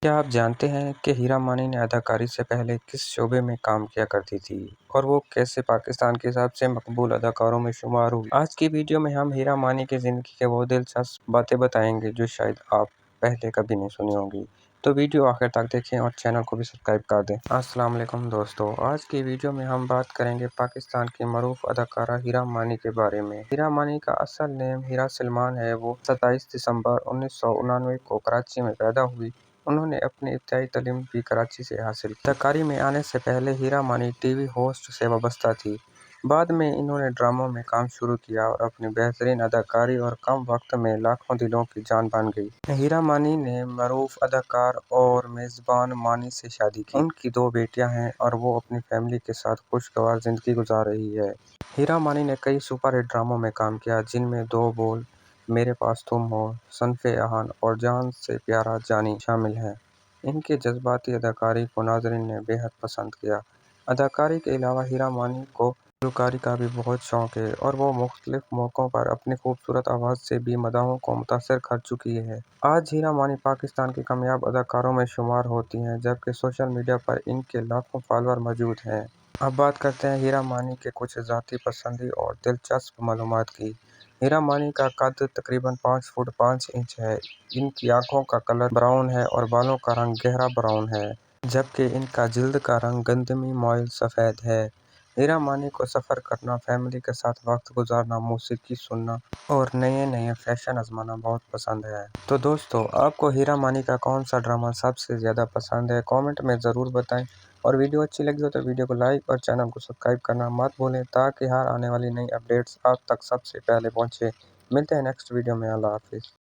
کیا آپ جانتے ہیں کہ ہیرا مانی نے اداکاری سے پہلے کس شعبے میں کام کیا کرتی تھی اور وہ کیسے پاکستان کے سب سے مقبول اداکاروں میں شمار ہوئی؟ آج کی ویڈیو میں ہم ہیرا مانی کی زندگی کے وہ دلچسپ باتیں بتائیں گے جو شاید آپ پہلے کبھی نہیں سنی ہوں گی۔ تو ویڈیو آخر تک دیکھیں اور چینل کو بھی سبسکرائب کر دیں۔ السلام علیکم دوستو، آج کی ویڈیو میں ہم بات کریں گے پاکستان کی معروف اداکارہ ہیرا مانی کے بارے میں۔ ہیرا مانی کا اصل نام ہیرا سلمان ہے۔ وہ 27 دسمبر 1999 کو کراچی میں پیدا ہوئی۔ انہوں نے اپنی ابتدائی تعلیم بھی کراچی سے حاصل کی۔ اداکاری میں آنے سے پہلے ہیرا مانی ٹی وی ہوسٹ سے وابستہ تھی۔ بعد میں انہوں نے ڈراموں میں کام شروع کیا اور اپنی بہترین اداکاری اور کم وقت میں لاکھوں دلوں کی جان بن گئی۔ ہیرا مانی نے معروف اداکار اور میزبان مانی سے شادی کی۔ ان کی 2 بیٹیاں ہیں اور وہ اپنی فیملی کے ساتھ خوشگوار زندگی گزار رہی ہے۔ ہیرا مانی نے کئی سپر ہٹ ڈراموں میں کام کیا، جن میں 2 بول، میرے پاس تم ہو، صنف آہن اور جان سے پیارا جانی شامل ہیں۔ ان کی جذباتی اداکاری کو ناظرین نے بے حد پسند کیا۔ اداکاری کے علاوہ ہیرا مانی کو گلوکاری کا بھی بہت شوق ہے اور وہ مختلف موقعوں پر اپنی خوبصورت آواز سے بھی مداحوں کو متاثر کر چکی ہے۔ آج ہیرا مانی پاکستان کی کامیاب اداکاروں میں شمار ہوتی ہیں، جبکہ سوشل میڈیا پر ان کے لاکھوں فالوور موجود ہیں۔ اب بات کرتے ہیں ہیرا مانی کے کچھ ذاتی پسندی اور دلچسپ معلومات کی۔ ہیرا مانی کا قد تقریباً 5 فٹ 5 انچ ہے۔ ان کی آنکھوں کا کلر براؤن ہے اور بالوں کا رنگ گہرا براؤن ہے، جبکہ ان کا جلد کا رنگ گندمی مائل سفید ہے۔ ہیرا مانی کو سفر کرنا، فیملی کے ساتھ وقت گزارنا، موسیقی سننا اور نئے فیشن آزمانا بہت پسند ہے۔ تو دوستو، آپ کو ہیرا مانی کا کون سا ڈرامہ سب سے زیادہ پسند ہے؟ کامنٹ میں ضرور بتائیں، اور ویڈیو اچھی لگی ہو تو ویڈیو کو لائک اور چینل کو سبسکرائب کرنا مت بھولیں تاکہ ہر آنے والی نئی اپڈیٹس آپ تک سب سے پہلے پہنچے۔ ملتے ہیں نیکسٹ ویڈیو میں۔ اللہ حافظ۔